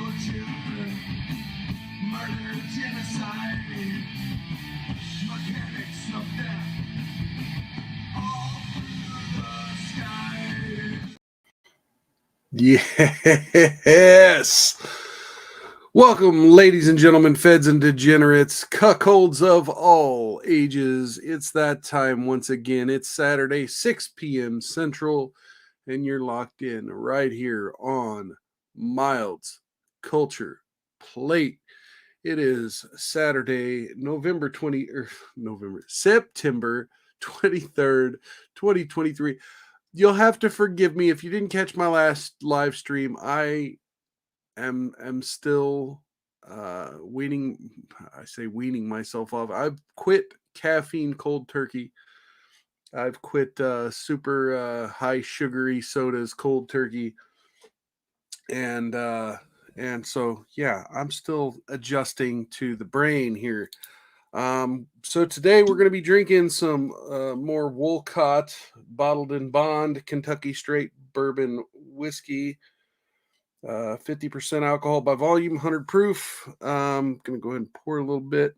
children, murder, genocide, mechanics of death, all through the sky. Yes! Welcome, ladies and gentlemen, feds and degenerates, cuckolds of all ages. It's that time once again. It's Saturday, 6 p.m. Central, and you're locked in right here on Mild's Culture Plate. It is Saturday, September 23rd, 2023. You'll have to forgive me if you didn't catch my last live stream. I am still weaning. I say weaning myself off. I've quit caffeine cold turkey. I've quit super high sugary sodas cold turkey, and so yeah, I'm still adjusting to the brain here. So today we're going to be drinking some more Wolcott bottled in bond Kentucky straight bourbon whiskey. 50% alcohol by volume, 100 proof. I'm going to go ahead and pour a little bit.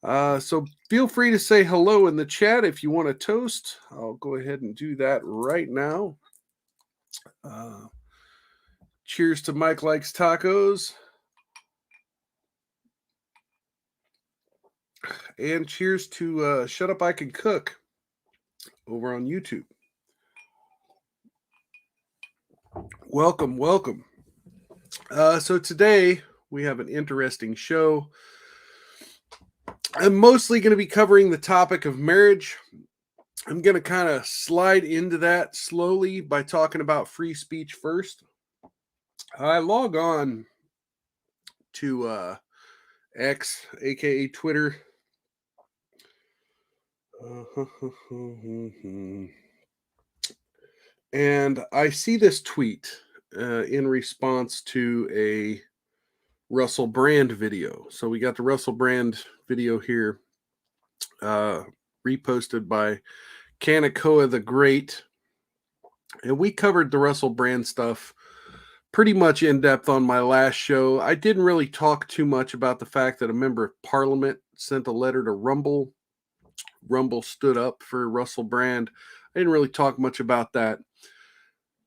So feel free to say hello in the chat if you want to toast. I'll go ahead and do that right now. Cheers to Mike Likes Tacos. And cheers to Shut Up I Can Cook over on YouTube. Welcome. So today we have an interesting show. I'm mostly going to be covering the topic of marriage. I'm going to kind of slide into that slowly by talking about free speech first. I log on to X, aka Twitter. And I see this tweet in response to a Russell Brand video. So we got the Russell Brand video here, reposted by Kanakoa the Great. And we covered the Russell Brand stuff pretty much in depth on my last show. I didn't really talk too much about the fact that a member of Parliament sent a letter to Rumble. Rumble stood up for Russell Brand. I didn't really talk much about that,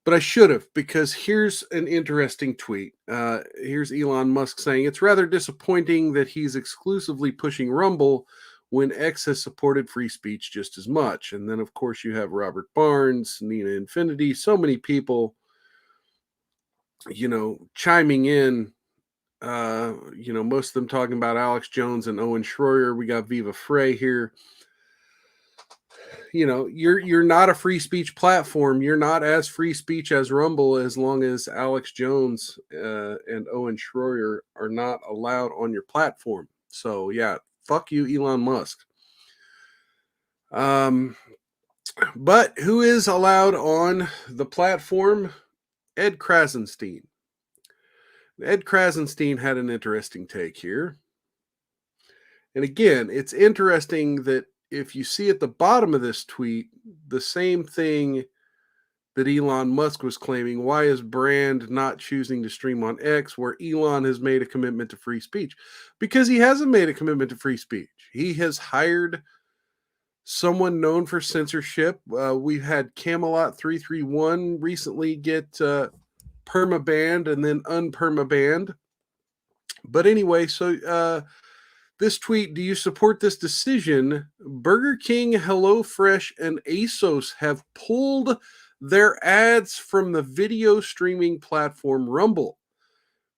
but I should have, because here's an interesting tweet. Here's Elon Musk saying, it's rather disappointing that he's exclusively pushing Rumble when X has supported free speech just as much. And then, of course, you have Robert Barnes, Nina Infinity, so many people, chiming in, most of them talking about Alex Jones and Owen Schroyer. We got Viva Frey here. You're not a free speech platform. You're not as free speech as Rumble as long as Alex Jones and Owen Schroyer are not allowed on your platform. So yeah, fuck you, Elon Musk. But who is allowed on the platform? Ed Krasenstein. Ed Krasenstein had an interesting take here. And again, it's interesting that if you see at the bottom of this tweet, the same thing that Elon Musk was claiming, why is Brand not choosing to stream on X, where Elon has made a commitment to free speech? Because he hasn't made a commitment to free speech. He has hired someone known for censorship. We've had Camelot 331 recently get perma-banned and then unperma-banned. But anyway, so this tweet, do you support this decision? Burger King, HelloFresh, and ASOS have pulled their ads from the video streaming platform Rumble.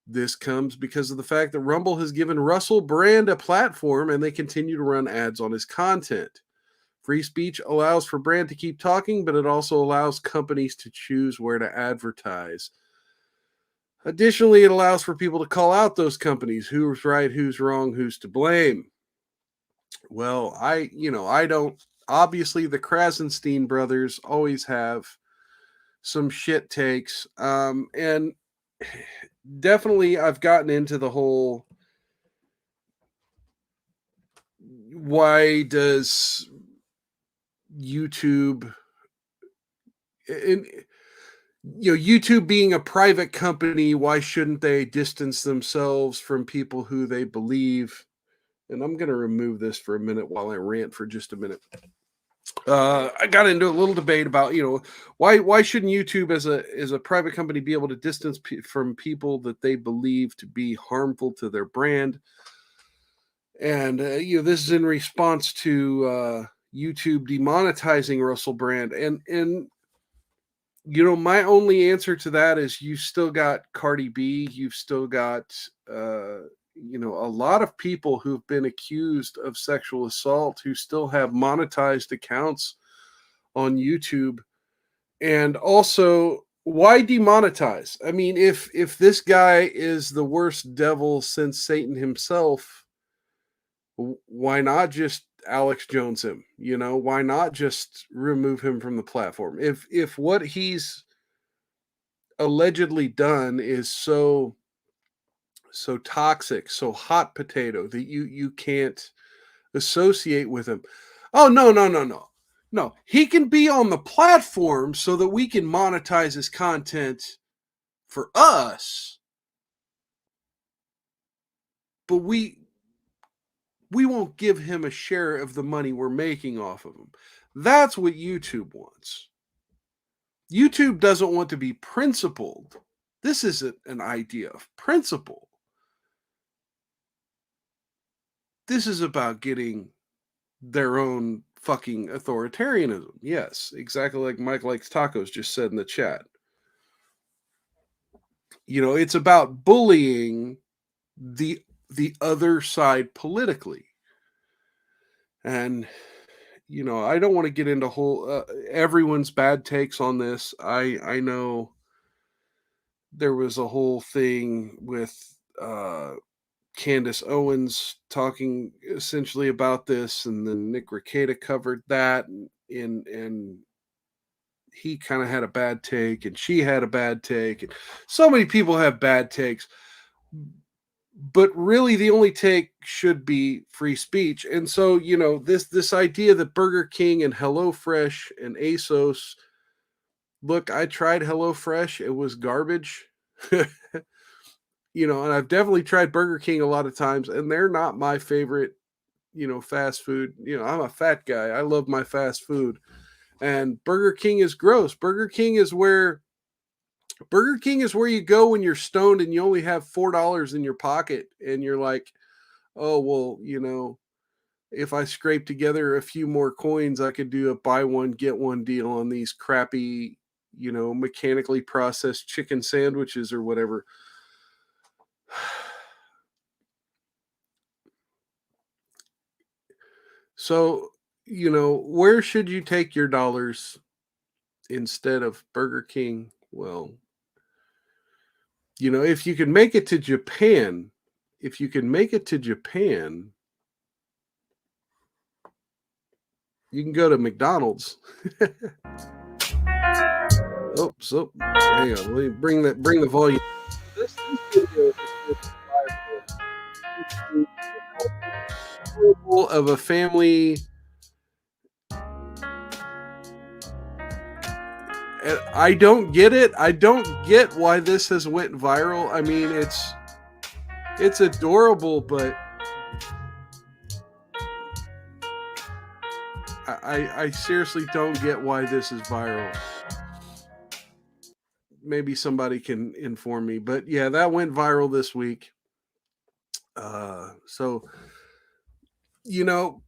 This comes because of the fact that Rumble has given Russell Brand a platform and they continue to run ads on his content. Free speech allows for Brand to keep talking, but it also allows companies to choose where to advertise. Additionally, it allows for people to call out those companies. Who's right, who's wrong, who's to blame. Well, I don't. Obviously, the Krasenstein brothers always have some shit takes. And definitely I've gotten into the whole, why does YouTube... YouTube being a private company, why shouldn't they distance themselves from people who they believe? And I'm going to remove this for a minute while I rant for just a minute. I got into a little debate about, why shouldn't YouTube as a private company be able to distance from people that they believe to be harmful to their brand? And this is in response to YouTube demonetizing Russell Brand, and my only answer to that is you still got Cardi B, you've still got a lot of people who've been accused of sexual assault who still have monetized accounts on YouTube. And also, why demonetize? I mean, if this guy is the worst devil since Satan himself, why not just Alex Jones him? Why not just remove him from the platform? If what he's allegedly done is so toxic, so hot potato that you can't associate with him. Oh, no, no, no, no. No, he can be on the platform so that we can monetize his content for us, but we won't give him a share of the money we're making off of him. That's what YouTube wants. YouTube doesn't want to be principled. This isn't an idea of principle. This is about getting their own fucking authoritarianism. Yes, exactly like Mike Likes Tacos just said in the chat. It's about bullying the other side politically. And I don't want to get into whole everyone's bad takes on this. I know there was a whole thing with Candace Owens talking essentially about this, and then Nick Rekieta covered that, and he kind of had a bad take, and she had a bad take, and so many people have bad takes. But really, the only take should be free speech. And so, this idea that Burger King and HelloFresh and ASOS, look, I tried HelloFresh, it was garbage. And I've definitely tried Burger King a lot of times, and they're not my favorite, fast food. I'm a fat guy. I love my fast food. And Burger King is gross. Burger King is where you go when you're stoned and you only have $4 in your pocket, and you're like, oh, well, if I scrape together a few more coins, I could do a buy one, get one deal on these crappy, mechanically processed chicken sandwiches or whatever. So, where should you take your dollars instead of Burger King? Well, if you can make it to Japan, you can go to McDonald's. Oops, oh, hang on. Let me bring the volume. This video of a family. I don't get it. I don't get why this has went viral. I mean, it's adorable, but I seriously don't get why this is viral. Maybe somebody can inform me, but yeah, that went viral this week. So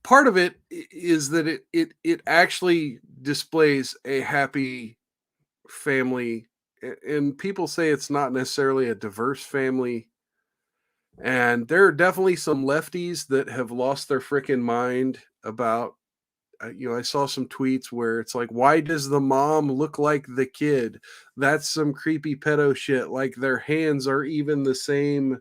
part of it is that it actually displays a happy family, and people say it's not necessarily a diverse family. And there are definitely some lefties that have lost their freaking mind about, I saw some tweets where it's like, why does the mom look like the kid? That's some creepy pedo shit. Like their hands are even the same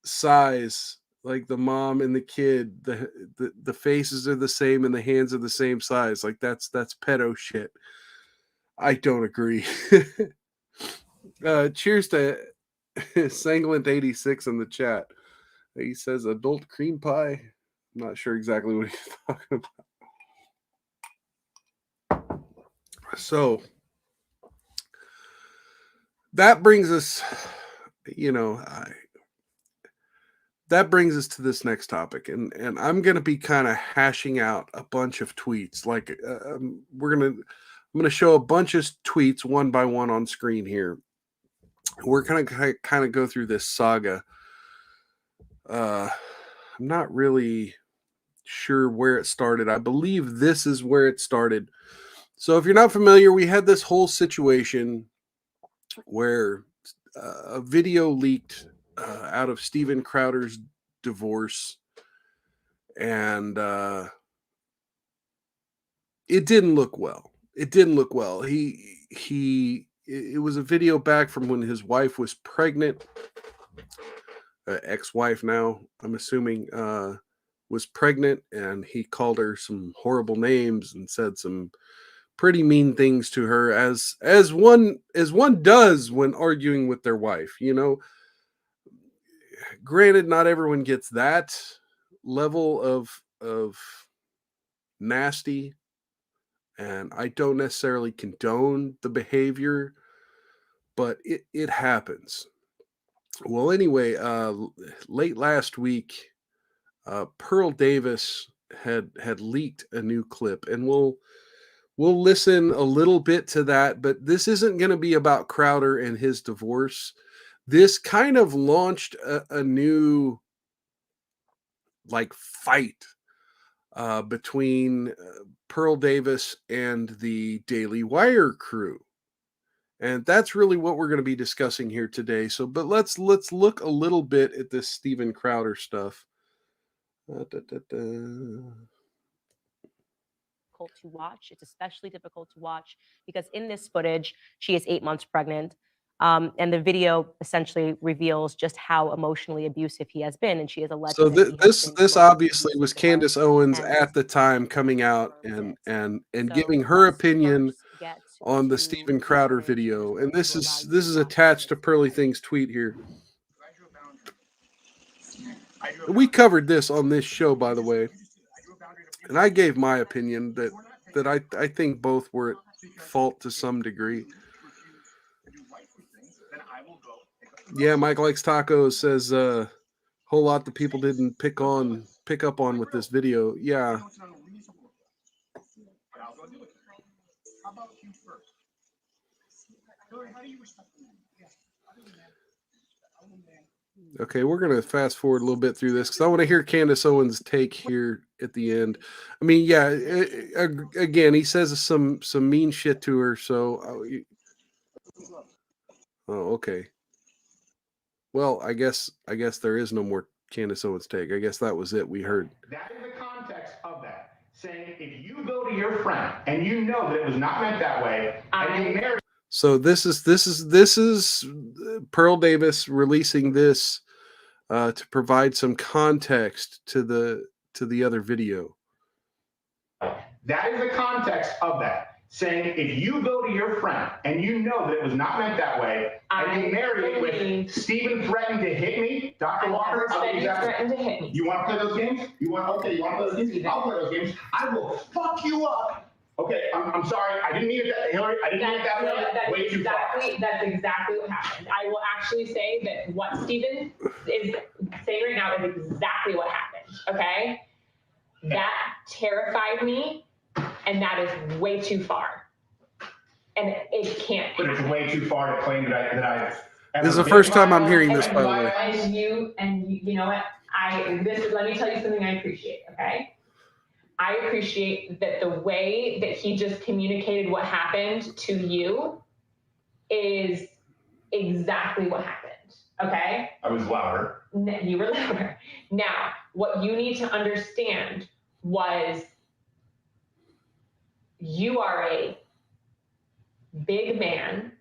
size, like the mom and the kid, the faces are the same and the hands are the same size. Like that's pedo shit. I don't agree. Cheers to Sanglant86 in the chat. He says adult cream pie. I'm not sure exactly what he's talking about. So, that brings us, that brings us to this next topic, and I'm going to be kind of hashing out a bunch of tweets. Like I'm going to show a bunch of tweets one by one on screen here. We're going to kind of go through this saga. I'm not really sure where it started. I believe this is where it started. So if you're not familiar, we had this whole situation where a video leaked out of Steven Crowder's divorce, and it didn't look well. It didn't look well. It was a video back from when his wife was pregnant. Ex-wife now, I'm assuming, was pregnant, and he called her some horrible names and said some pretty mean things to her, as one does when arguing with their wife. Granted, not everyone gets that level of nasty, and I don't necessarily condone the behavior, but it happens. Well, anyway, late last week, Pearl Davis had leaked a new clip, and we'll listen a little bit to that. But this isn't going to be about Crowder and his divorce. This kind of launched a new fight between Pearl Davis and the Daily Wire crew. And that's really what we're going to be discussing here today. So, but let's look a little bit at this Steven Crowder stuff. Difficult to watch. It's especially difficult to watch because in this footage, she is 8 months pregnant. And the video essentially reveals just how emotionally abusive he has been, and she is alleged. So this obviously was Candace Owens at the time coming out and giving her opinion on the Steven Crowder video, and this is attached to Pearly Things tweet here. We covered this on this show, by the way, and I gave my opinion that I think both were at fault to some degree. Yeah, Mike Likes Tacos says a whole lot that people didn't pick up on with this video. Yeah. Okay, we're going to fast forward a little bit through this because I want to hear Candace Owens' take here at the end. I mean, yeah, again, he says some mean shit to her. So, okay. Well, I guess there is no more Candace Owens' take. I guess that was it. We heard. That is the context of that. Saying if you go to your friend and you know that it was not meant that way, and you marry. So this is Pearl Davis releasing this to provide some context to the other video. That is the context of that. Saying if you go to your friend and you know that it was not meant that way, and you marry it with Steven threatened to hit me, Dr. Walker, threatened to hit me. You want to play those games? You want to play those games? I'll play those games. I will fuck you up. Okay, I'm sorry. I didn't mean it that, Hillary. I didn't mean it that way. Way too far. That's exactly what happened. I will actually say that what Steven is saying right now is exactly what happened. Okay? That terrified me, and that is way too far. And it can't. But it's way too far to claim that I. This is the first time I'm hearing this, by the way. And you know what? Let me tell you something I appreciate. Okay. I appreciate that the way that he just communicated what happened to you is exactly what happened, okay? I was louder. You were louder. Now, what you need to understand was you are a big man.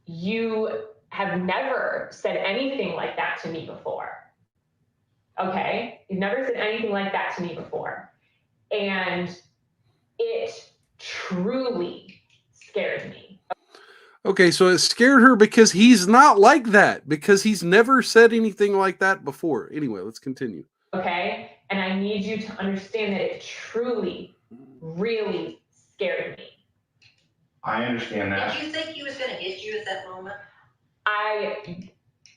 You have never said anything like that to me before. Okay, you've never said anything like that to me before. And it truly scared me. Okay, so it scared her because he's not like that, because he's never said anything like that before. Anyway, let's continue. Okay, and I need you to understand that it truly, really scared me. I understand that. Did you think he was going to hit you at that moment?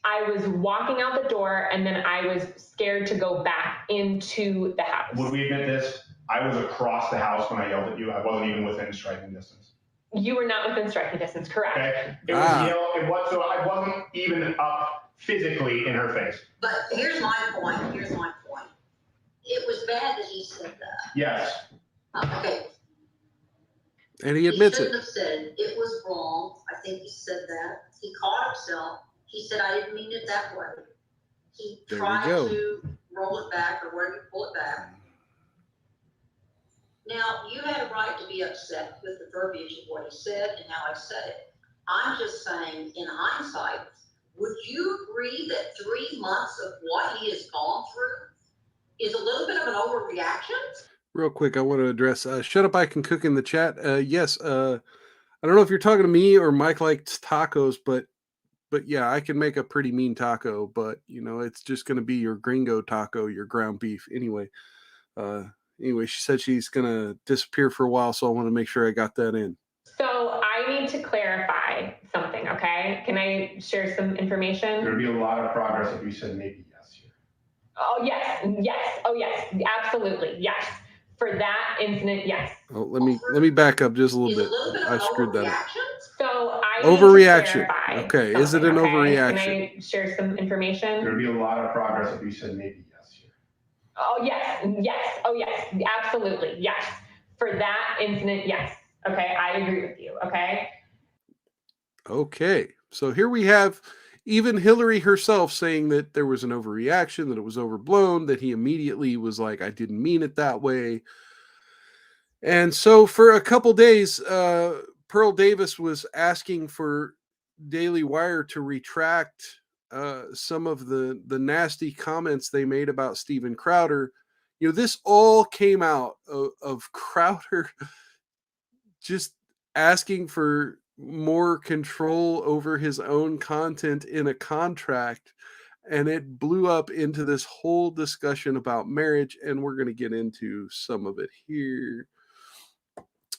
I was walking out the door, and then I was scared to go back into the house. Would we admit this? I was across the house when I yelled at you. I wasn't even within striking distance. You were not within striking distance, correct? Okay. It was so I wasn't even up physically in her face. But here's my point. It was bad that he said that. Yes. Okay. And he admits He it. shouldn't have said it was wrong. I think he said that. He caught himself. He said, I didn't mean it that way. He There we tried go. to roll it back or whatever, pull it back. Now, you had a right to be upset with the verbiage of what he said and how I said it. I'm just saying, in hindsight, would you agree that 3 months of what he has gone through is a little bit of an overreaction? Real quick, I want to address Shut Up, I Can Cook in the chat. Yes, I don't know if you're talking to me or Mike likes tacos, but yeah, I can make a pretty mean taco, but you know, it's just going to be your gringo taco, your ground beef. Anyway, she said she's going to disappear for a while, so I want to make sure I got that in. So I need to clarify something, okay? Can I share some information? There'd be a lot of progress if you said maybe yes here. Oh, yes. Oh, yes, absolutely, yes. For that incident, yes. Oh, let me back up just a little bit. I screwed that up. So I Overreaction. Need to Okay, is it an overreaction? Can I share some information? There'd be a lot of progress if you said maybe yes here. Oh, yes. Oh, yes, absolutely, yes. For that incident, yes. Okay, I agree with you, okay? Okay, so here we have even Hillary herself saying that there was an overreaction, that it was overblown, that he immediately was like, I didn't mean it that way. And so for a couple days, Pearl Davis was asking for Daily Wire to retract some of the nasty comments they made about Steven Crowder. You know, this all came out of Crowder just asking for more control over his own content in a contract, and it blew up into this whole discussion about marriage, and we're going to get into some of it here.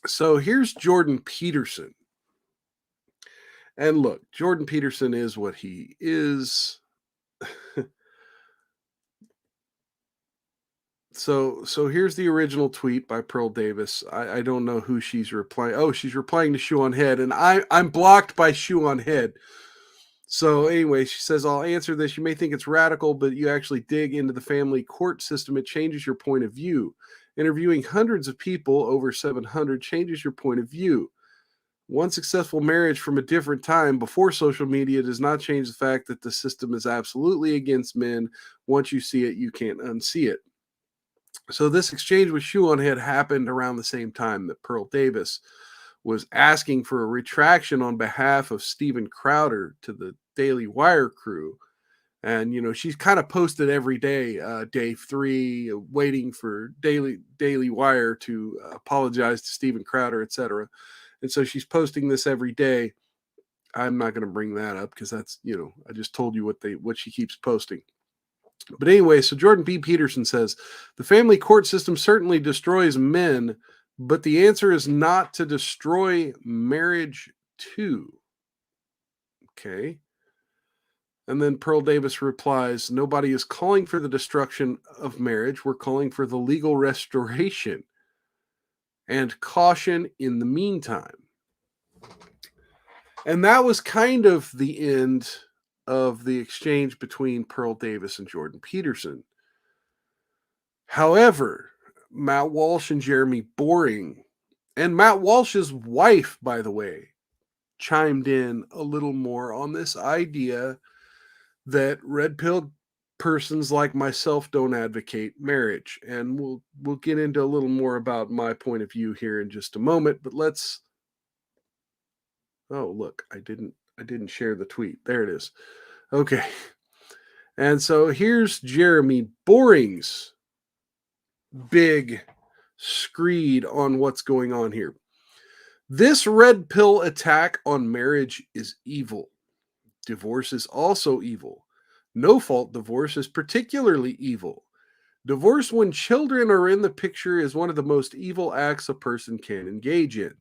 So here's Jordan Peterson. And look, Jordan Peterson is what he is. So here's the original tweet by Pearl Davis. I don't know who she's replying. Oh, she's replying to Shoe on Head, and I'm blocked by Shoe on Head. So anyway, she says, I'll answer this. You may think it's radical, but you actually dig into the family court system. It changes your point of view. Interviewing hundreds of people, over 700, changes your point of view. One successful marriage from a different time before social media does not change the fact that the system is absolutely against men. Once you see it, you can't unsee it. So this exchange with Shoe on Head happened around the same time that Pearl Davis was asking for a retraction on behalf of Steven Crowder to the Daily Wire crew. And, you know, she's kind of posted every day, day 3, waiting for Daily Wire to apologize to Steven Crowder, etc. And so she's posting this every day. I'm not going to bring that up because that's, you know, I just told you what she keeps posting. But anyway, so Jordan B. Peterson says, the family court system certainly destroys men, but the answer is not to destroy marriage too. Okay. And then Pearl Davis replies, nobody is calling for the destruction of marriage. We're calling for the legal restoration and caution in the meantime. And that was kind of the end of the exchange between Pearl Davis and Jordan Peterson. However, Matt Walsh and Jeremy Boring, and Matt Walsh's wife, by the way, chimed in a little more on this idea that red pill persons like myself don't advocate marriage. And we'll get into a little more about my point of view here in just a moment, but let's oh look, I didn't share the tweet. There it is. Okay. And so here's Jeremy Boring's big screed on what's going on here. This red pill attack on marriage is evil. Divorce is also evil. No-fault divorce is particularly evil. Divorce when children are in the picture is one of the most evil acts a person can engage in.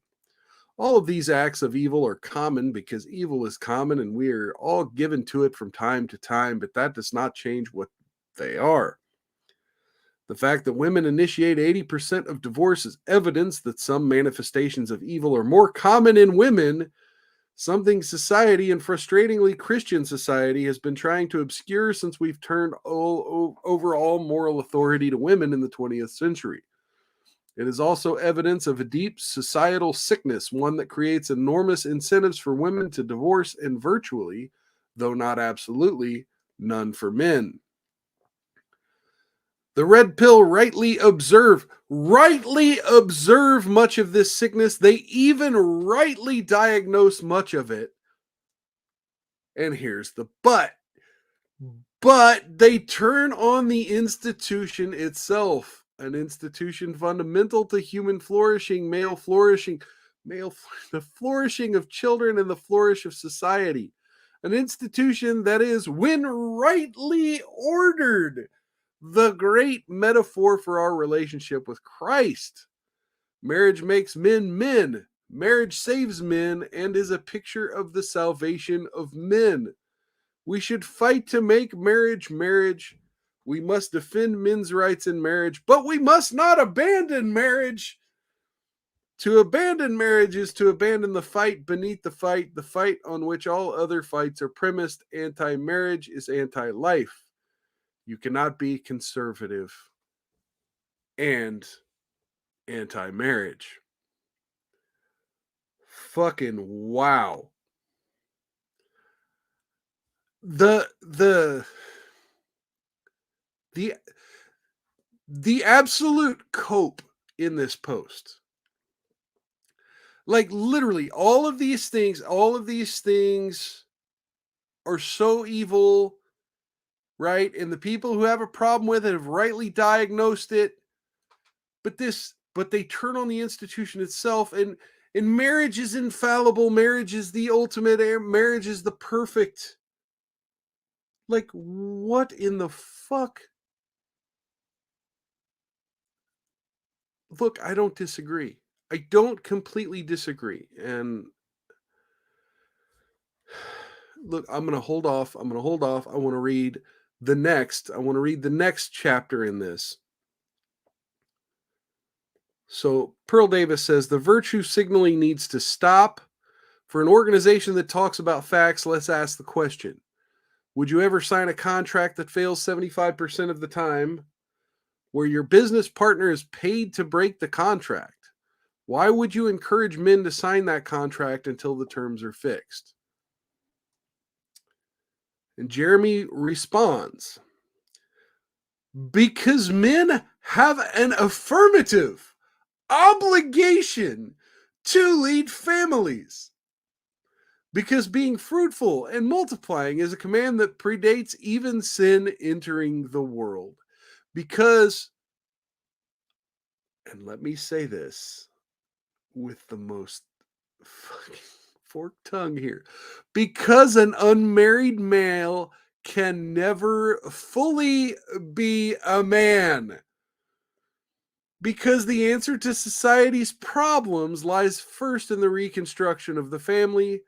All of these acts of evil are common because evil is common and we are all given to it from time to time, but that does not change what they are. The fact that women initiate 80% of divorce is evidence that some manifestations of evil are more common in women, something society, and frustratingly Christian society, has been trying to obscure since we've turned over all moral authority to women in the 20th century. It is also evidence of a deep societal sickness, one that creates enormous incentives for women to divorce and virtually, though not absolutely, none for men. The red pill rightly observe much of this sickness. They even rightly diagnose much of it. And here's the but. But they turn on the institution itself, an institution fundamental to human flourishing, the flourishing of children and the flourish of society. An institution that is, when rightly ordered, the great metaphor for our relationship with Christ. Marriage makes men men. Marriage saves men and is a picture of the salvation of men. We should fight to make marriage marriage. We must defend men's rights in marriage, but we must not abandon marriage. To abandon marriage is to abandon the fight beneath the fight on which all other fights are premised. Anti-marriage is anti-life. You cannot be conservative and anti-marriage. Fucking wow. The absolute cope in this post. Like literally all of these things are so evil, right? And the people who have a problem with it have rightly diagnosed it. But they turn on the institution itself, and marriage is infallible. Marriage is the ultimate. Marriage is the perfect. Like, what in the fuck? Look, I don't disagree. I don't completely disagree. And look, I'm going to hold off. I want to read the next chapter in this. So Pearl Davis says the virtue signaling needs to stop. For an organization that talks about facts, let's ask the question. Would you ever sign a contract that fails 75% of the time, where your business partner is paid to break the contract? Why would you encourage men to sign that contract until the terms are fixed? And Jeremy responds, because men have an affirmative obligation to lead families. Because being fruitful and multiplying is a command that predates even sin entering the world. Because, and let me say this with the most fucking forked tongue here, because an unmarried male can never fully be a man. Because the answer to society's problems lies first in the reconstruction of the family.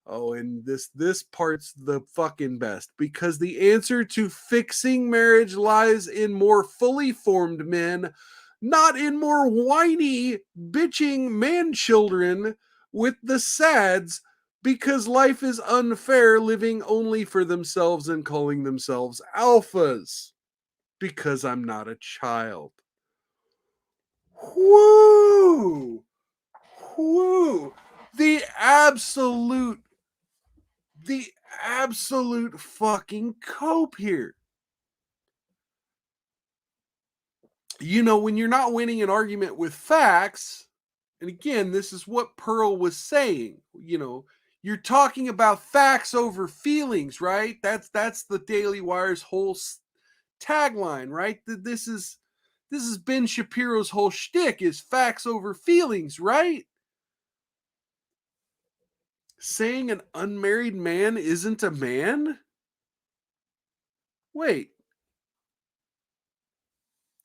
Oh, and this part's the fucking best. Because the answer to fixing marriage lies in more fully formed men, not in more whiny, bitching man-children with the sads, because life is unfair living only for themselves and calling themselves alphas. Because I'm not a child. Whoo! Whoo! The absolute fucking cope here. You know, when you're not winning an argument with facts, and again, this is what Pearl was saying, you know, you're talking about facts over feelings, right? That's the Daily Wire's whole tagline, right? This is Ben Shapiro's whole shtick, is facts over feelings, right? Saying an unmarried man isn't a man? Wait.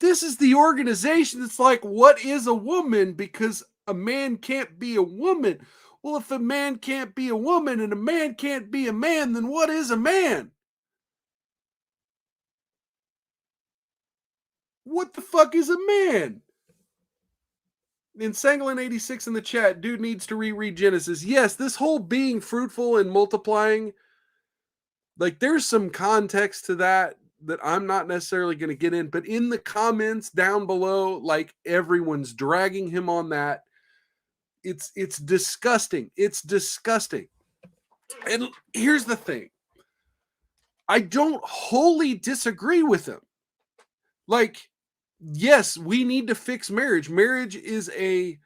This is the organization that's like, what is a woman? Because a man can't be a woman. Well, if a man can't be a woman and a man can't be a man, then what is a man? What the fuck is a man? In Sanglin 86 in the chat, dude needs to reread Genesis. Yes, this whole being fruitful and multiplying, like there's some context to that I'm not necessarily going to get in, but in the comments down below, like everyone's dragging him on that. It's disgusting. It's disgusting. And here's the thing. I don't wholly disagree with him. Like, yes, we need to fix marriage. Marriage is a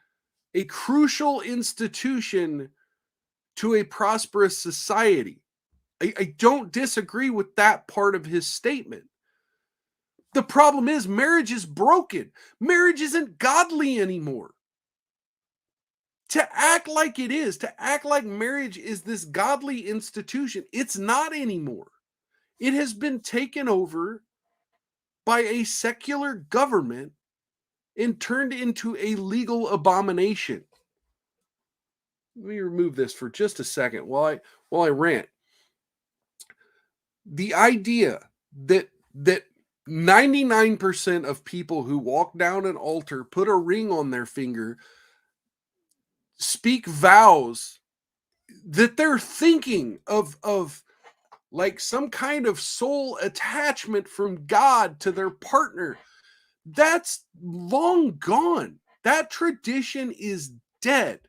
crucial institution to a prosperous society. I don't disagree with that part of his statement. The problem is marriage is broken. Marriage isn't godly anymore. To act like it is, to act like marriage is this godly institution, it's not anymore. It has been taken over by a secular government and turned into a legal abomination. Let me remove this for just a second while I rant. The idea that 99% of people who walk down an altar, put a ring on their finger, speak vows, that they're thinking of like some kind of soul attachment from God to their partner, that's long gone. That tradition is dead.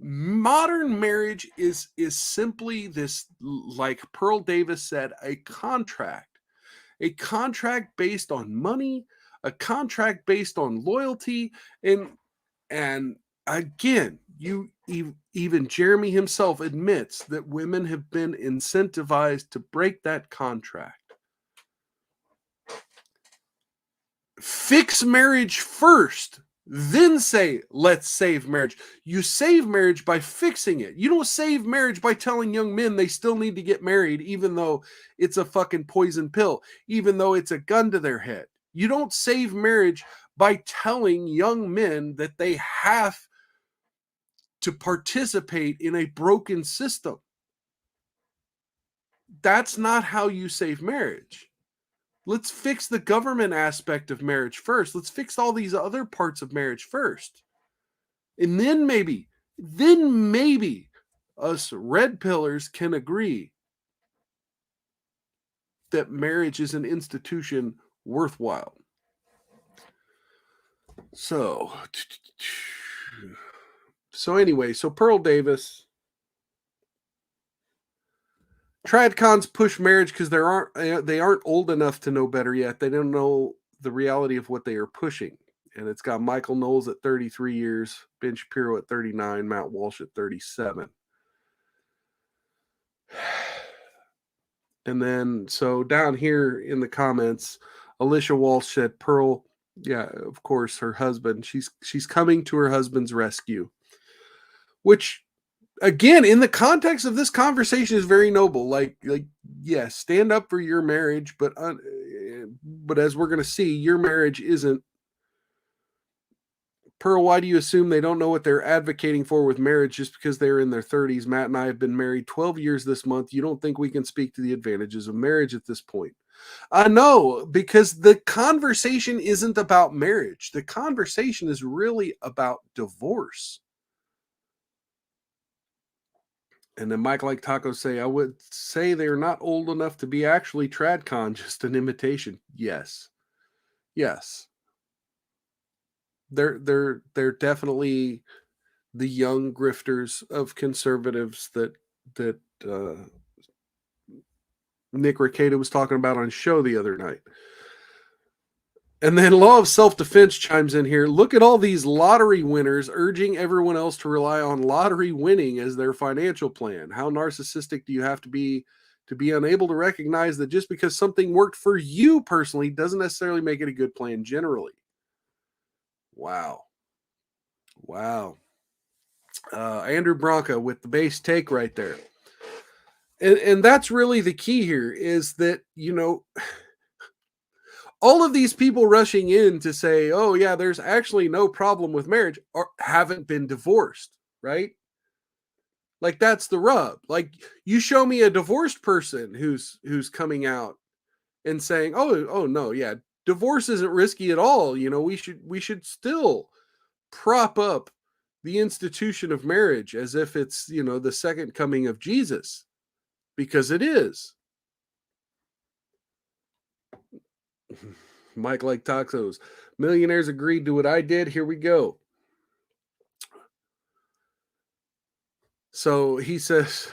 Modern marriage is simply this, like Pearl Davis said, a contract based on money, a contract based on loyalty, and again, even Jeremy himself admits that women have been incentivized to break that contract. Fix marriage first, then say, let's save marriage. You save marriage by fixing it. You don't save marriage by telling young men they still need to get married, even though it's a fucking poison pill, even though it's a gun to their head. You don't save marriage by telling young men that they have to participate in a broken system. That's not how you save marriage. Let's fix the government aspect of marriage first. Let's fix all these other parts of marriage first. And then maybe us red pillars can agree that marriage is an institution worthwhile. So anyway, so Pearl Davis, TradCons push marriage because they aren't old enough to know better yet. They don't know the reality of what they are pushing. And it's got Michael Knowles at 33 years, Ben Shapiro at 39, Matt Walsh at 37. And then, so down here in the comments, Alicia Walsh said, Pearl, yeah, of course, her husband, she's coming to her husband's rescue. Which, again, in the context of this conversation, is very noble. Like, yes, stand up for your marriage, but as we're going to see, your marriage isn't. Pearl, why do you assume they don't know what they're advocating for with marriage just because they're in their 30s? Matt and I have been married 12 years this month. You don't think we can speak to the advantages of marriage at this point? No, because the conversation isn't about marriage. The conversation is really about divorce. And then Mike Like Taco say, I would say they're not old enough to be actually TradCon, just an imitation. Yes. They're definitely the young grifters of conservatives that Nick Rekieta was talking about on his show the other night. And then Law of Self-Defense chimes in here. Look at all these lottery winners urging everyone else to rely on lottery winning as their financial plan. How narcissistic do you have to be unable to recognize that just because something worked for you personally doesn't necessarily make it a good plan generally? Wow. Andrew Bronca with the base take right there. And that's really the key here, is that, all of these people rushing in to say, oh yeah, there's actually no problem with marriage, or haven't been divorced, right? Like that's the rub. Like you show me a divorced person who's coming out and saying, oh no, yeah, divorce isn't risky at all. You know, we should still prop up the institution of marriage as if it's, you know, the second coming of Jesus, because it is. Mike like tacos. Millionaires agreed to what I did. Here we go. So he says,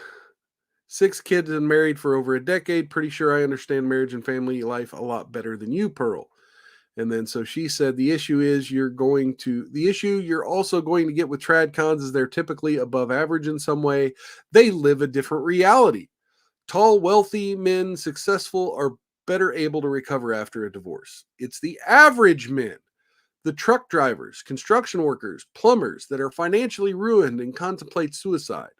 6 kids and married for over a decade. Pretty sure I understand marriage and family life a lot better than you, Pearl. And then so she said, the issue you're also going to get with trad cons is they're typically above average in some way. They live a different reality. Tall, wealthy men, successful, are better able to recover after a divorce. It's the average men, the truck drivers, construction workers, plumbers that are financially ruined and contemplate suicide.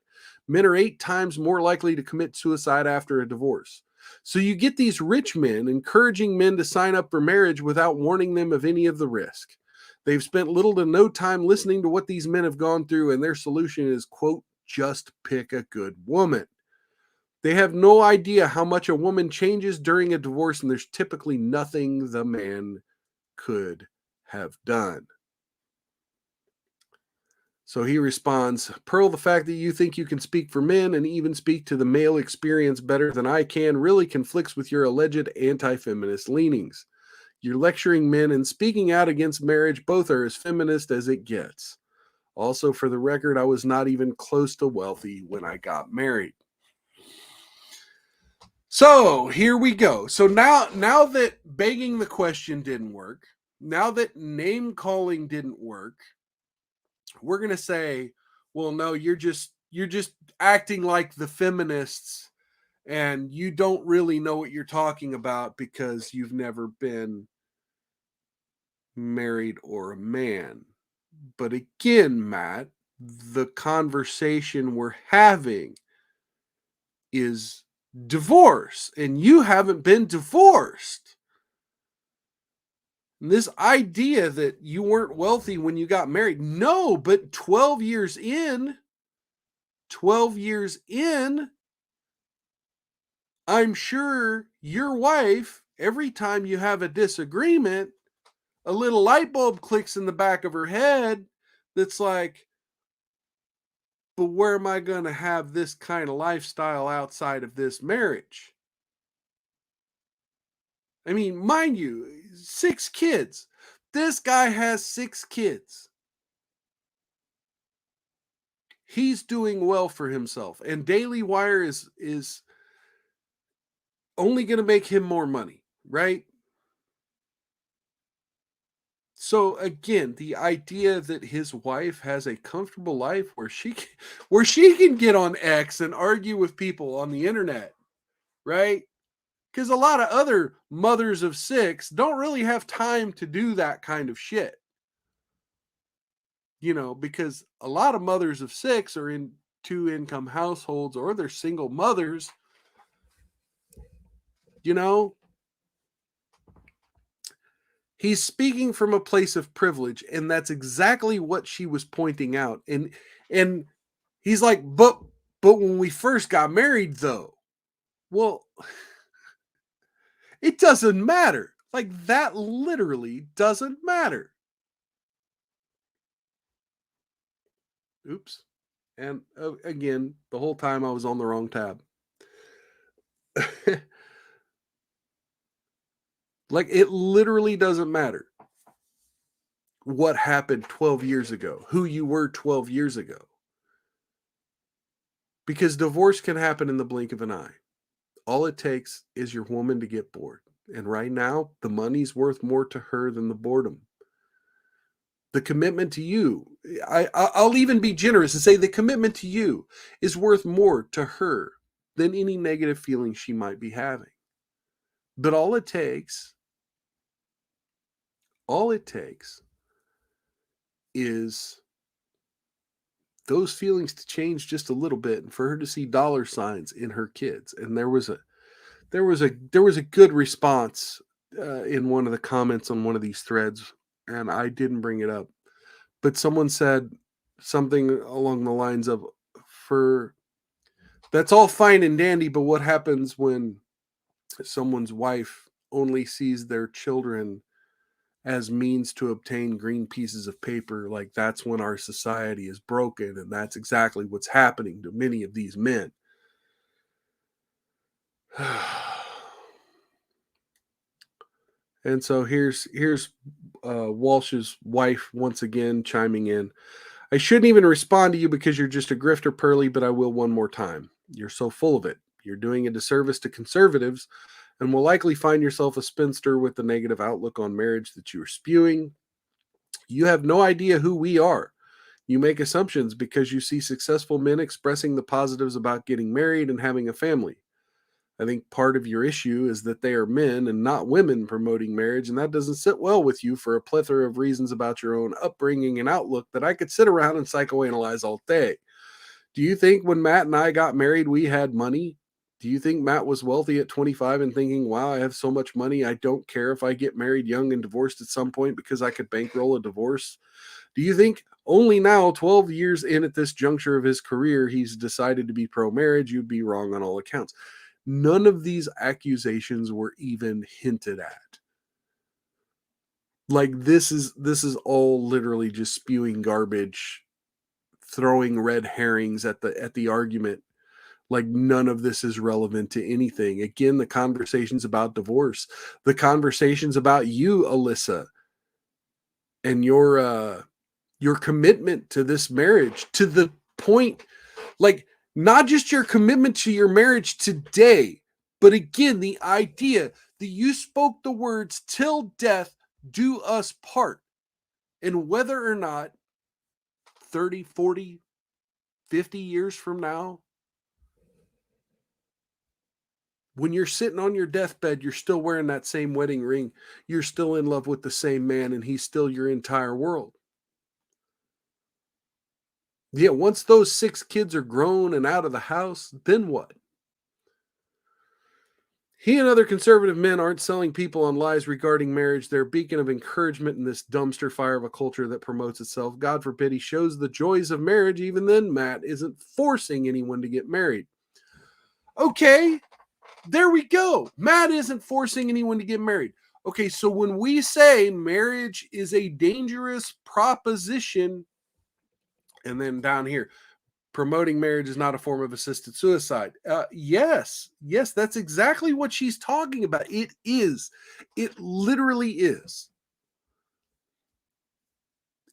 Men are 8 times more likely to commit suicide after a divorce. So you get these rich men encouraging men to sign up for marriage without warning them of any of the risk. They've spent little to no time listening to what these men have gone through, and their solution is, quote, just pick a good woman. They have no idea how much a woman changes during a divorce, and there's typically nothing the man could have done. So he responds, Pearl, the fact that you think you can speak for men and even speak to the male experience better than I can really conflicts with your alleged anti-feminist leanings. You're lecturing men and speaking out against marriage. Both are as feminist as it gets. Also, for the record, I was not even close to wealthy when I got married. So here we go. So now that begging the question didn't work, now that name calling didn't work, we're going to say, well, no, you're just acting like the feminists, and you don't really know what you're talking about because you've never been married or a man. But again, Matt, the conversation we're having is divorce, and you haven't been divorced. And this idea that you weren't wealthy when you got married, no, but 12 years in, I'm sure your wife, every time you have a disagreement, a little light bulb clicks in the back of her head that's like, but where am I going to have this kind of lifestyle outside of this marriage? I mean, mind you, 6 kids. This guy has 6 kids. He's doing well for himself. And Daily Wire is only going to make him more money, right? So again, the idea that his wife has a comfortable life where she can get on X and argue with people on the internet, right? Because a lot of other mothers of 6 don't really have time to do that kind of shit. You know, because a lot of mothers of 6 are in 2-income households, or they're single mothers. You know, he's speaking from a place of privilege, and that's exactly what she was pointing out. And he's like, but when we first got married, though, well, it doesn't matter. Like, that literally doesn't matter. Oops. And again, the whole time I was on the wrong tab. Like, it literally doesn't matter what happened 12 years ago, who you were 12 years ago. Because divorce can happen in the blink of an eye. All it takes is your woman to get bored. And right now, the money's worth more to her than the boredom. The commitment to you, I'll even be generous and say the commitment to you is worth more to her than any negative feelings she might be having. But all it takes is those feelings to change just a little bit, and for her to see dollar signs in her kids. And there was a good response in one of the comments on one of these threads, and I didn't bring it up, but someone said something along the lines of, "For that's all fine and dandy, but what happens when someone's wife only sees their children as means to obtain green pieces of paper? Like, that's when our society is broken, and that's exactly what's happening to many of these men." And so here's Walsh's wife once again chiming in. "I shouldn't even respond to you because you're just a grifter, Pearly, but I will one more time. You're so full of it. You're doing a disservice to conservatives and will likely find yourself a spinster with the negative outlook on marriage that you are spewing. You have no idea who we are. You make assumptions because you see successful men expressing the positives about getting married and having a family. I think part of your issue is that they are men and not women promoting marriage, and that doesn't sit well with you for a plethora of reasons about your own upbringing and outlook that I could sit around and psychoanalyze all day. Do you think when Matt and I got married, we had money? Do you think Matt was wealthy at 25 and thinking, wow, I have so much money, I don't care if I get married young and divorced at some point because I could bankroll a divorce? Do you think only now, 12 years in at this juncture of his career, he's decided to be pro-marriage? You'd be wrong on all accounts." None of these accusations were even hinted at. Like, this is all literally just spewing garbage, throwing red herrings at the argument. Like, none of this is relevant to anything. Again, the conversations about divorce, the conversations about you, Alyssa, and your commitment to this marriage, to the point, like, not just your commitment to your marriage today, but again, the idea that you spoke the words, "till death do us part." And whether or not 30, 40, 50 years from now, when you're sitting on your deathbed, you're still wearing that same wedding ring. You're still in love with the same man, and he's still your entire world. Yeah, once those 6 kids are grown and out of the house, then what? He and other conservative men aren't selling people on lies regarding marriage. They're a beacon of encouragement in this dumpster fire of a culture that promotes itself. God forbid he shows the joys of marriage. Even then, Matt isn't forcing anyone to get married. Okay, there we go. Matt isn't forcing anyone to get married. Okay, so when we say marriage is a dangerous proposition, and then down here, promoting marriage is not a form of assisted suicide. Yes, that's exactly what she's talking about. It is. It literally is.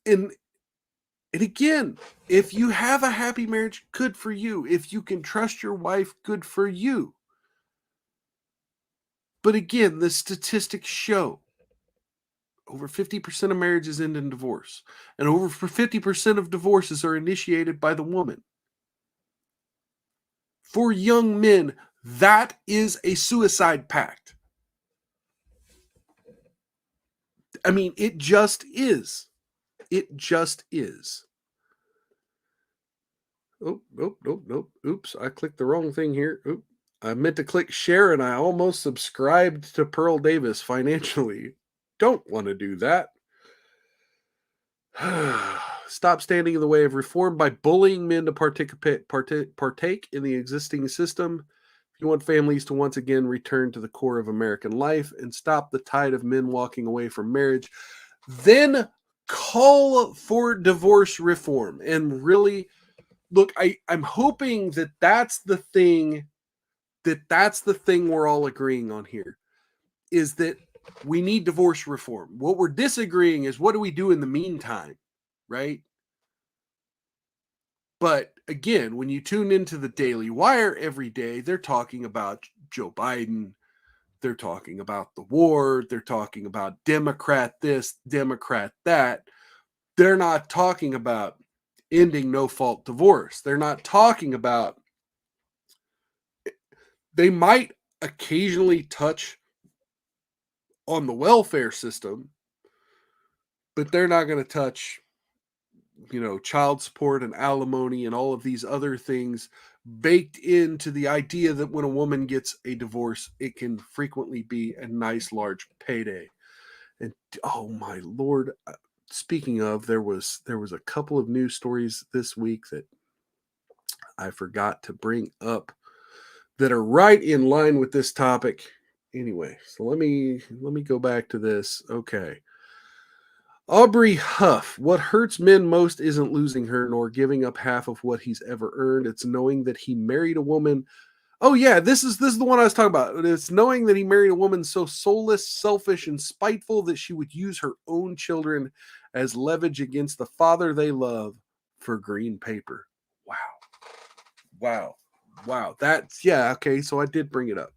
And again, if you have a happy marriage, good for you. If you can trust your wife, good for you. But again, the statistics show over 50% of marriages end in divorce. And over 50% of divorces are initiated by the woman. For young men, that is a suicide pact. I mean, it just is. It just is. Oh, nope. Oops, I clicked the wrong thing here. Oop. I meant to click share and I almost subscribed to Pearl Davis financially. Don't want to do that. Stop standing in the way of reform by bullying men to partake in the existing system. If you want families to once again return to the core of American life and stop the tide of men walking away from marriage, then call for divorce reform. And really, look, I'm hoping that that's the thing we're all agreeing on here, is that we need divorce reform. What we're disagreeing is, what do we do in the meantime, right? But again, when you tune into the Daily Wire every day, they're talking about Joe Biden. They're talking about the war. They're talking about Democrat this, Democrat that. They're not talking about ending no-fault divorce. They're not talking about, they might occasionally touch on the welfare system, but they're not going to touch child support and alimony and all of these other things baked into the idea that when a woman gets a divorce, it can frequently be a nice large payday. And oh my Lord, speaking of, there was a couple of news stories this week that I forgot to bring up that are right in line with this topic. Anyway, so let me go back to this. Okay. Aubrey Huff, what hurts men most isn't losing her nor giving up half of what he's ever earned. It's knowing that he married a woman. Oh yeah, this is the one I was talking about. It's knowing that he married a woman so soulless, selfish, and spiteful that she would use her own children as leverage against the father they love for green paper. Wow. Wow. Wow. That's, yeah, okay, so I did bring it up.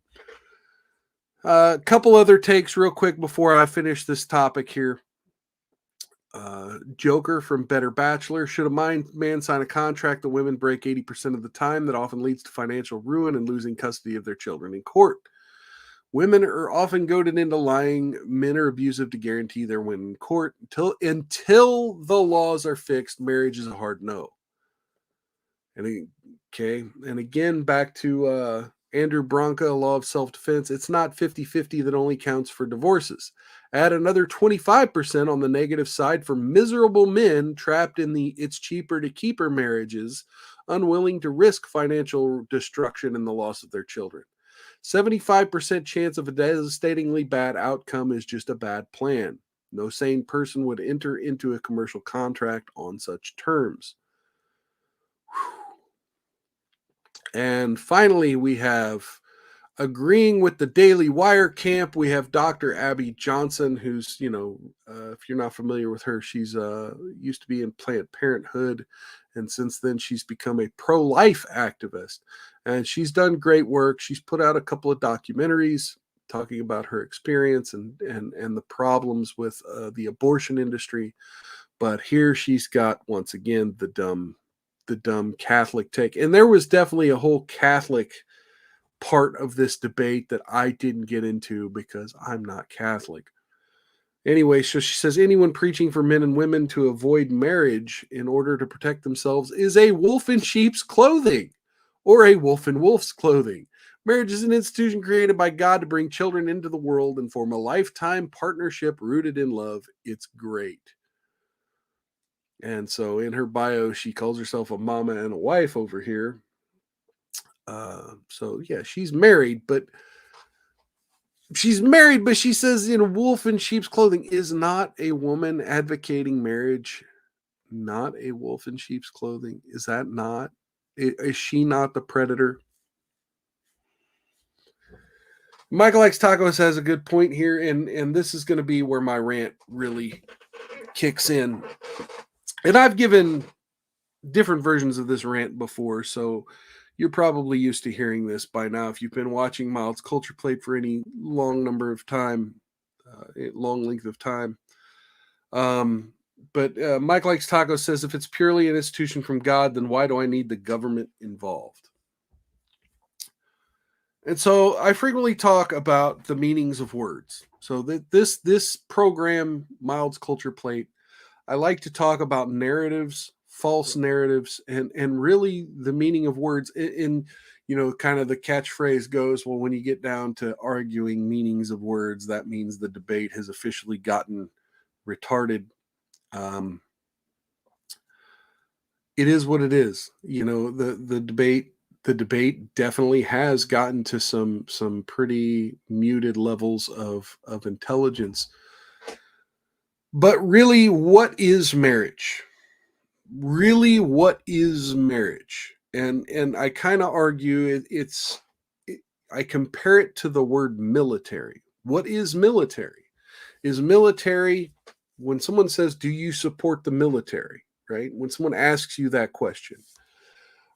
A couple other takes real quick before I finish this topic here. Joker from Better Bachelor. Should a man sign a contract that women break 80% of the time, that often leads to financial ruin and losing custody of their children in court? Women are often goaded into lying. Men are abusive to guarantee their win in court. Until the laws are fixed, marriage is a hard no. And again, back to Andrew Branca, Law of Self-Defense. It's not 50-50 that only counts for divorces. Add another 25% on the negative side for miserable men trapped in the it's cheaper to keep her marriages, unwilling to risk financial destruction and the loss of their children. 75% chance of a devastatingly bad outcome is just a bad plan. No sane person would enter into a commercial contract on such terms. And finally, we have, agreeing with the Daily Wire camp, we have Dr. Abby Johnson, who's, if you're not familiar with her, she's used to be in Planned Parenthood, and since then she's become a pro-life activist. And she's done great work. She's put out a couple of documentaries talking about her experience and the problems with the abortion industry. But here she's got, once again, the dumb Catholic take. And there was definitely a whole Catholic part of this debate that I didn't get into because I'm not Catholic. Anyway, so she says anyone preaching for men and women to avoid marriage in order to protect themselves is a wolf in sheep's clothing or a wolf in wolf's clothing. Marriage is an institution created by God to bring children into the world and form a lifetime partnership rooted in love. It's great. And so in her bio, she calls herself a mama and a wife over here. So yeah, she's married, but she says, wolf in sheep's clothing. Is not a woman advocating marriage not a wolf in sheep's clothing? Is that not? Is she not the predator? Michael X Tacos has a good point here, and this is going to be where my rant really kicks in. And I've given different versions of this rant before, so you're probably used to hearing this by now if you've been watching Miles Culture Plate for any long length of time. But Mike Likes Tacos says, if it's purely an institution from God, then why do I need the government involved? And so I frequently talk about the meanings of words. So this program, Miles Culture Plate, I like to talk about narratives, false narratives, and really the meaning of words. In kind of the catchphrase goes, well, when you get down to arguing meanings of words, that means the debate has officially gotten retarded. It is what it is. The debate definitely has gotten to some pretty muted levels of intelligence. But really, what is marriage? Really, what is marriage? And I kind of argue I compare it to the word military. What is military? Is military, when someone says, do you support the military, right? When someone asks you that question,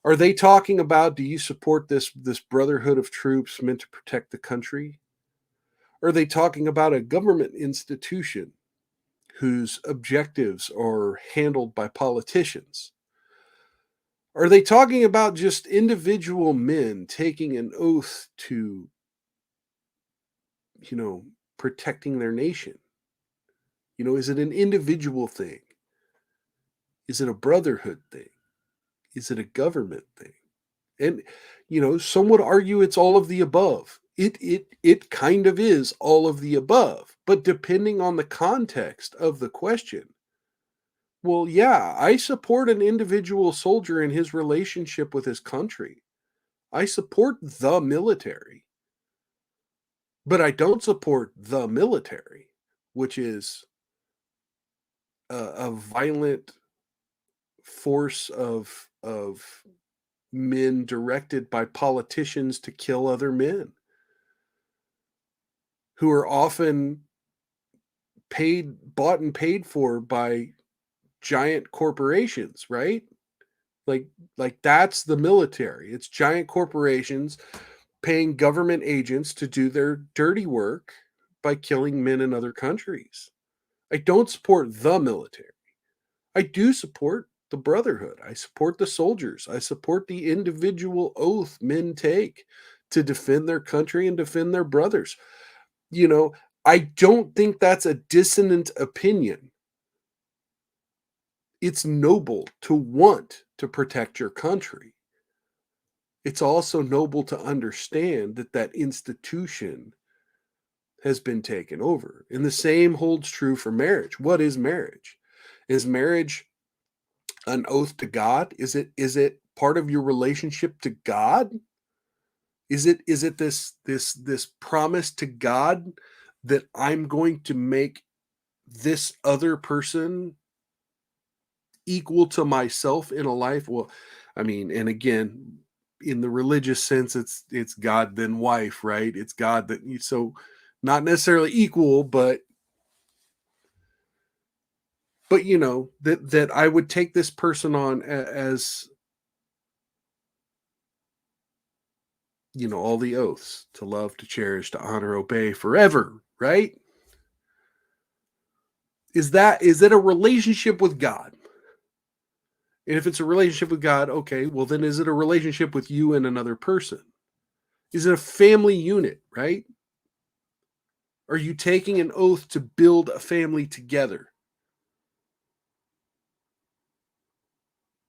are they talking about, do you support this brotherhood of troops meant to protect the country? Or are they talking about a government institution whose objectives are handled by politicians? Are they talking about just individual men taking an oath to, protecting their nation? Is it an individual thing? Is it a brotherhood thing? Is it a government thing? And, you know, some would argue it's all of the above. It kind of is all of the above, but depending on the context of the question. Well, yeah, I support an individual soldier in his relationship with his country. I support the military, but I don't support the military, which is a violent force of men directed by politicians to kill other men, who are often bought and paid for by giant corporations, right? Like that's the military. It's giant corporations paying government agents to do their dirty work by killing men in other countries. I don't support the military. I do support the brotherhood. I support the soldiers. I support the individual oath men take to defend their country and defend their brothers. You know, I don't think that's a dissonant opinion. It's noble to want to protect your country. It's also noble to understand that that institution has been taken over. And the same holds true for marriage. What is marriage? Is marriage an oath to God? Is it part of your relationship to God? Is it this promise to God that I'm going to make this other person equal to myself in a life? Well, I mean, and again, in the religious sense, it's God then wife, right? It's God that you, so not necessarily equal, but you know, that I would take this person on as, you know, all the oaths: to love, to cherish, to honor, obey forever, right? Is it a relationship with God? And if it's a relationship with God, okay, well then is it a relationship with you and another person? Is it a family unit, right? Are you taking an oath to build a family together?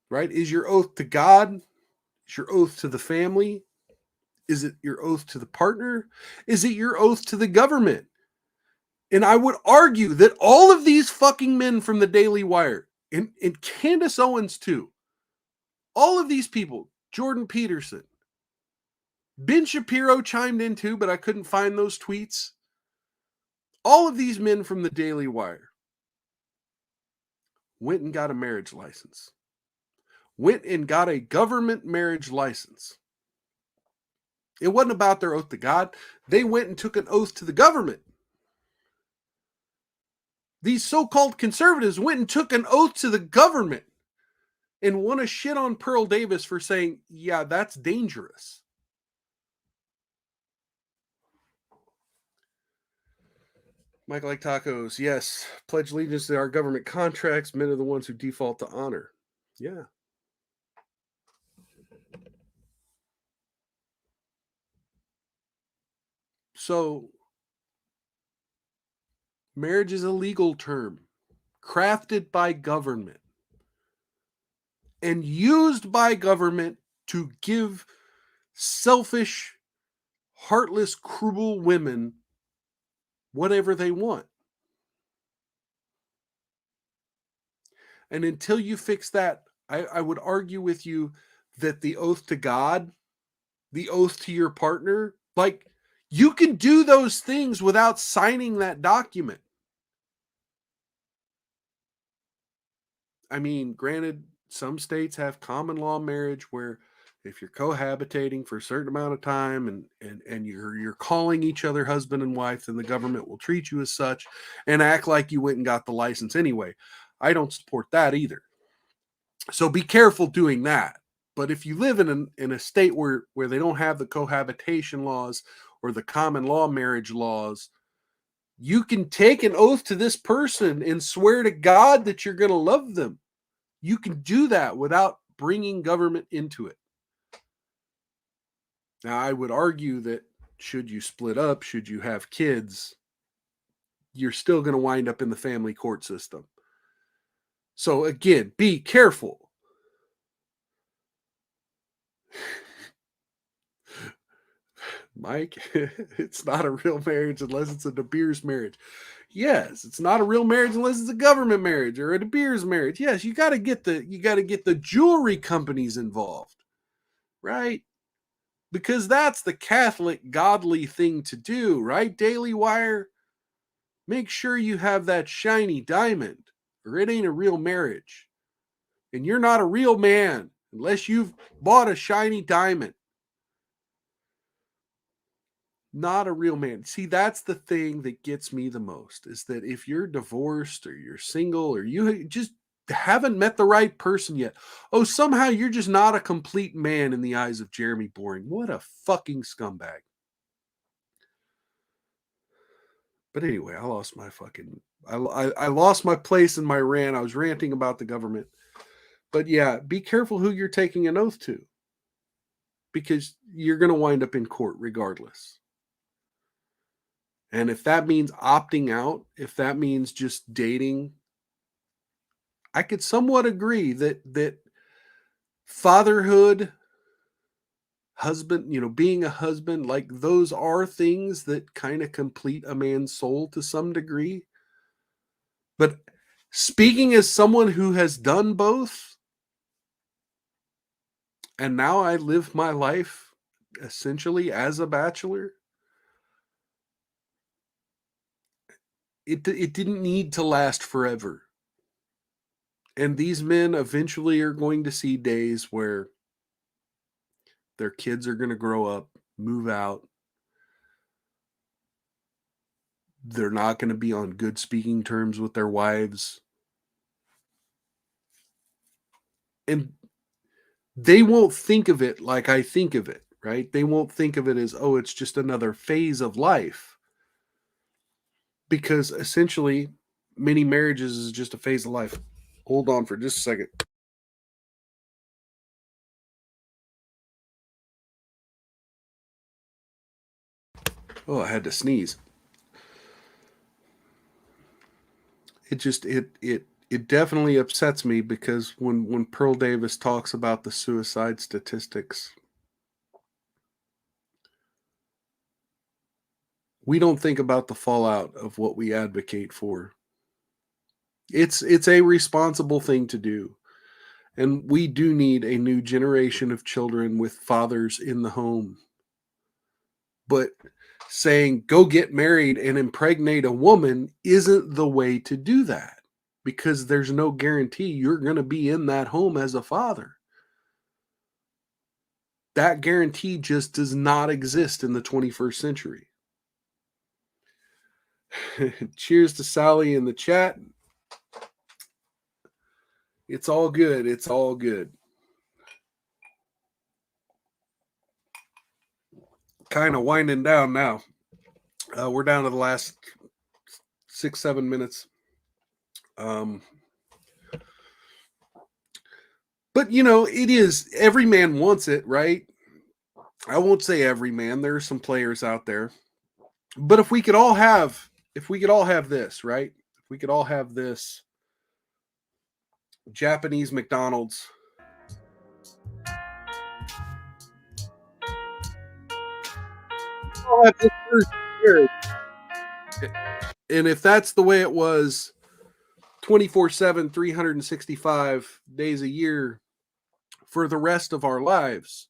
Right? Is your oath to God? Is your oath to the family? Is it your oath to the partner? Is it your oath to the government? And I would argue that all of these fucking men from the Daily Wire, and Candace Owens too, all of these people, Jordan Peterson, Ben Shapiro chimed in too, but I couldn't find those tweets. All of these men from the Daily Wire went and got a marriage license, went and got a government marriage license. It wasn't about their oath to God. They went and took an oath to the government. These so-called conservatives went and took an oath to the government and want to shit on Pearl Davis for saying, yeah, that's dangerous. Mike Like Tacos, yes. Pledge allegiance to our government contracts. Men are the ones who default to honor. Yeah. So, marriage is a legal term crafted by government and used by government to give selfish, heartless, cruel women whatever they want. And until you fix that, I would argue with you that the oath to God, the oath to your partner, like, you can do those things without signing that document. I mean, granted, some states have common law marriage where if you're cohabitating for a certain amount of time and you're calling each other husband and wife, then the government will treat you as such and act like you went and got the license anyway. I don't support that either. So be careful doing that. But if you live in a state where they don't have the cohabitation laws or the common law marriage laws, you can take an oath to this person and swear to God that you're going to love them. You can do that without bringing government into it. Now, I would argue that should you split up, should you have kids, you're still going to wind up in the family court system. So again, be careful. Mike, it's not a real marriage unless it's a De Beers marriage. Yes, it's not a real marriage unless it's a government marriage or a De Beers marriage. Yes, you got to get the jewelry companies involved, right? Because that's the Catholic godly thing to do, right? Daily Wire, make sure you have that shiny diamond, or it ain't a real marriage. And you're not a real man unless you've bought a shiny diamond. Not a real man. See, that's the thing that gets me the most, is that if you're divorced or you're single or you just haven't met the right person yet, oh, somehow you're just not a complete man in the eyes of Jeremy Boring. What a fucking scumbag. But anyway, I lost my fucking, I lost my place in my rant. I was ranting about the government. But yeah, be careful who you're taking an oath to, because you're going to wind up in court regardless. And if that means opting out, if that means just dating, I could somewhat agree that fatherhood, husband, being a husband, like those are things that kind of complete a man's soul to some degree. But speaking as someone who has done both, and now I live my life essentially as a bachelor, it didn't need to last forever. And these men eventually are going to see days where their kids are going to grow up, move out. They're not going to be on good speaking terms with their wives. And they won't think of it like I think of it, right? They won't think of it as, oh, it's just another phase of life. Because essentially, many marriages is just a phase of life. Hold on for just a second. Oh, I had to sneeze. It definitely upsets me, because when Pearl Davis talks about the suicide statistics, we don't think about the fallout of what we advocate for. It's a responsible thing to do. And we do need a new generation of children with fathers in the home. But saying go get married and impregnate a woman isn't the way to do that, because there's no guarantee you're going to be in that home as a father. That guarantee just does not exist in the 21st century. Cheers to Sally in the chat. It's all good. It's all good. Kind of winding down now. We're down to the last 6-7 minutes. But it is, every man wants it, right? I won't say every man. There are some players out there. But if we could all have this, right? If we could all have this Japanese McDonald's, and if that's the way it was 24/7, 365 days a year for the rest of our lives,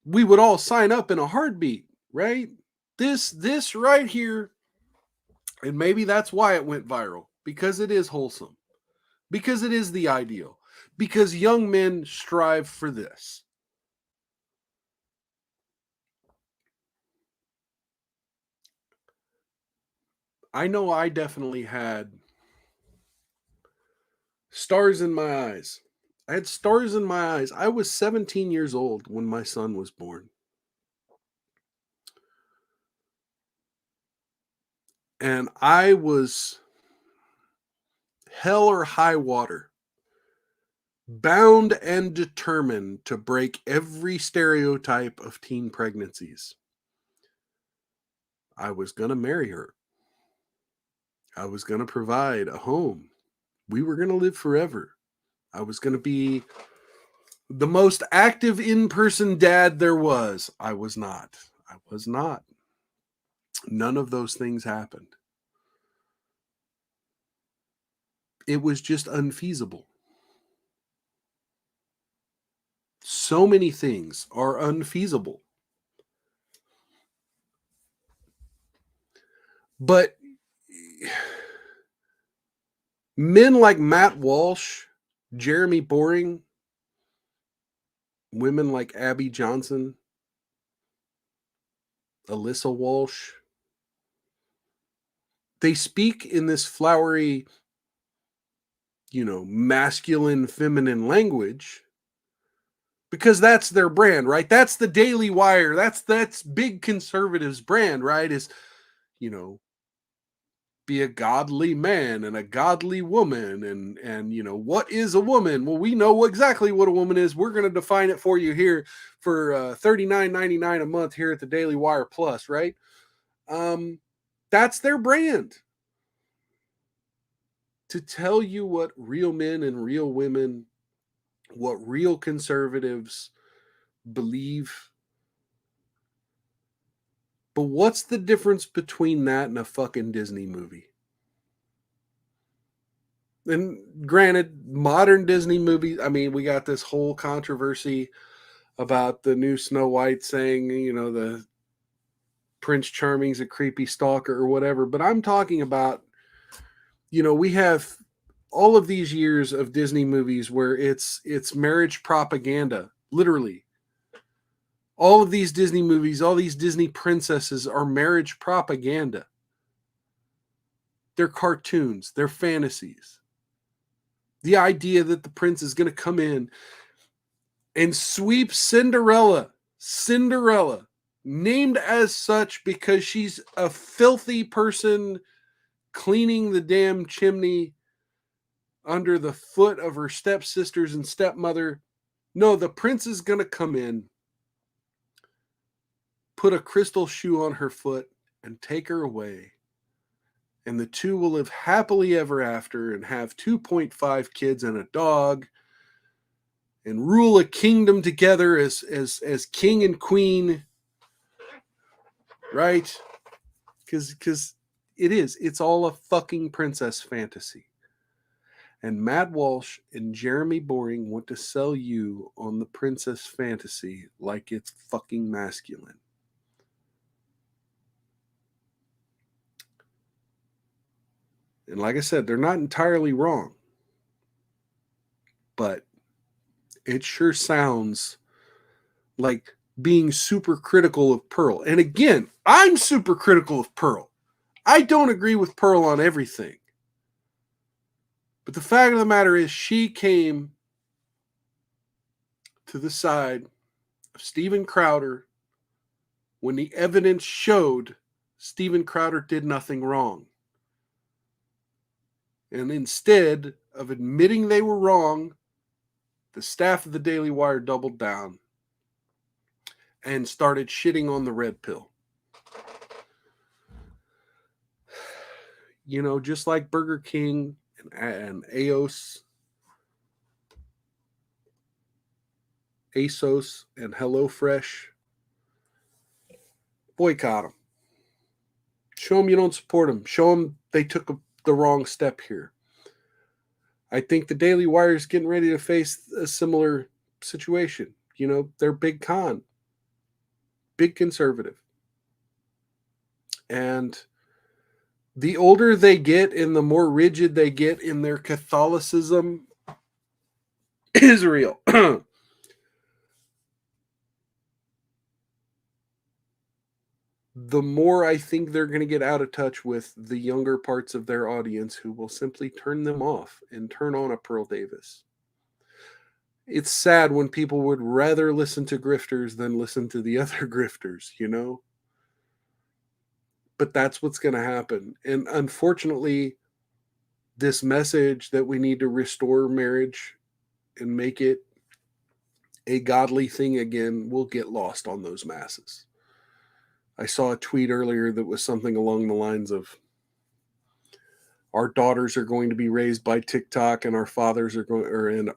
we would all sign up in a heartbeat, right? This right here, and maybe that's why it went viral, because it is wholesome, because it is the ideal, because young men strive for this. I know I definitely had stars in my eyes. I had stars in my eyes. I was 17 years old when my son was born. And I was hell or high water, bound and determined to break every stereotype of teen pregnancies. I was going to marry her. I was going to provide a home. We were going to live forever. I was going to be the most active in-person dad there was. I was not. I was not. None of those things happened. It was just unfeasible. So many things are unfeasible. But men like Matt Walsh, Jeremy Boring, women like Abby Johnson, Alyssa Walsh, they speak in this flowery, masculine, feminine language because that's their brand, right? That's the Daily Wire. That's big conservatives' brand, right? Is, be a godly man and a godly woman. And what is a woman? Well, we know exactly what a woman is. We're going to define it for you here for $39.99 a month here at the Daily Wire Plus, right? That's their brand. To tell you what real men and real women, what real conservatives believe. But what's the difference between that and a fucking Disney movie? And granted, modern Disney movies, I mean, we got this whole controversy about the new Snow White saying, the Prince Charming's a creepy stalker or whatever. But I'm talking about, we have all of these years of Disney movies where it's marriage propaganda, literally. All of these Disney movies, all these Disney princesses are marriage propaganda. They're cartoons, they're fantasies. The idea that the prince is going to come in and sweep Cinderella, named as such because she's a filthy person cleaning the damn chimney under the foot of her stepsisters and stepmother. No, the prince is going to come in, put a crystal shoe on her foot, and take her away. And the two will live happily ever after and have 2.5 kids and a dog and rule a kingdom together as king and queen. Right? Because it's all a fucking princess fantasy. And Matt Walsh and Jeremy Boring want to sell you on the princess fantasy like it's fucking masculine. And like I said, they're not entirely wrong. But it sure sounds like being super critical of Pearl. And again, I'm super critical of Pearl. I don't agree with Pearl on everything. But the fact of the matter is, she came to the side of Steven Crowder when the evidence showed Steven Crowder did nothing wrong. And instead of admitting they were wrong, the staff of the Daily Wire doubled down and started shitting on the red pill. Just like Burger King and ASOS and HelloFresh, boycott them. Show them you don't support them. Show them they took the wrong step here. I think the Daily Wire is getting ready to face a similar situation. They're big con, big conservative. And the older they get and the more rigid they get in their Catholicism is real. The more I think they're going to get out of touch with the younger parts of their audience who will simply turn them off and turn on a Pearl Davis. It's sad when people would rather listen to grifters than listen to the other grifters, But that's what's going to happen. And unfortunately, this message that we need to restore marriage and make it a godly thing again will get lost on those masses. I saw a tweet earlier that was something along the lines of, our daughters are going to be raised by TikTok, and our fathers are going,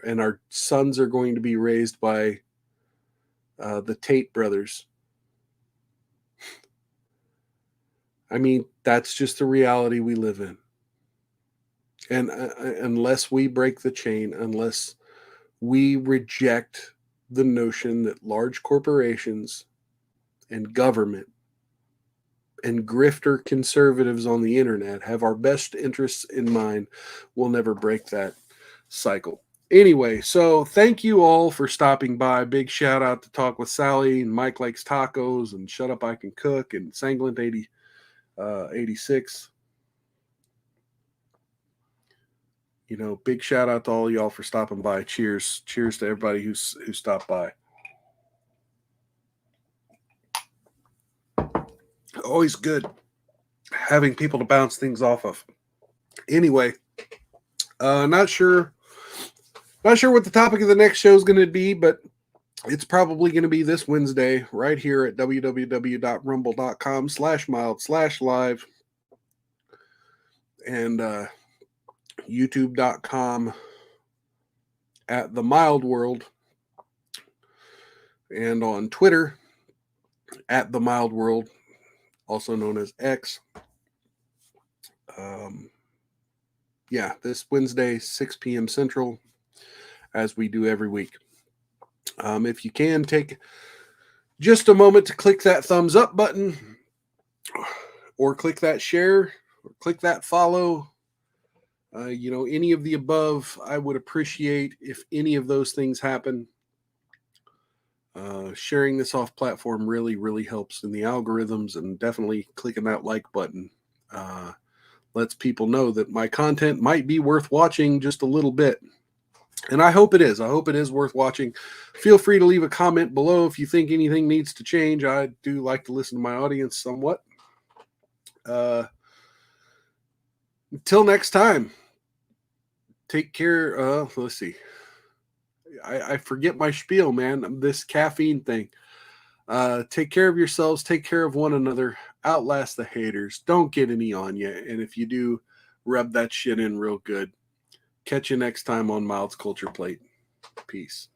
and our sons are going to be raised by the Tate brothers. I mean, that's just the reality we live in. And unless we break the chain, unless we reject the notion that large corporations and government and grifter conservatives on the internet have our best interests in mind, we'll never break that cycle. Anyway, so thank you all for stopping by. Big shout out to Talk with Sally and Mike Likes Tacos and Shut Up I Can Cook and Sanglint 86. You know, big shout out to all y'all for stopping by. Cheers. Cheers to everybody who stopped by. Always good having people to bounce things off of. Anyway, not sure what the topic of the next show is going to be, but it's probably going to be this Wednesday right here at www.rumble.com/mild/live and youtube.com at the Mild World, and on Twitter at the Mild World, also known as X. This Wednesday, 6 p.m. Central, as we do every week. If you can, take just a moment to click that thumbs up button, or click that share, or click that follow. Any of the above, I would appreciate if any of those things happen. Sharing this off platform really, really helps in the algorithms, and definitely clicking that like button lets people know that my content might be worth watching just a little bit. And I hope it is. I hope it is worth watching. Feel free to leave a comment below if you think anything needs to change. I do like to listen to my audience somewhat. Until next time, take care. Let's see. I forget my spiel, man. This caffeine thing. Take care of yourselves. Take care of one another. Outlast the haters. Don't get any on you. And if you do, rub that shit in real good. Catch you next time on Mild's Culture Plate. Peace.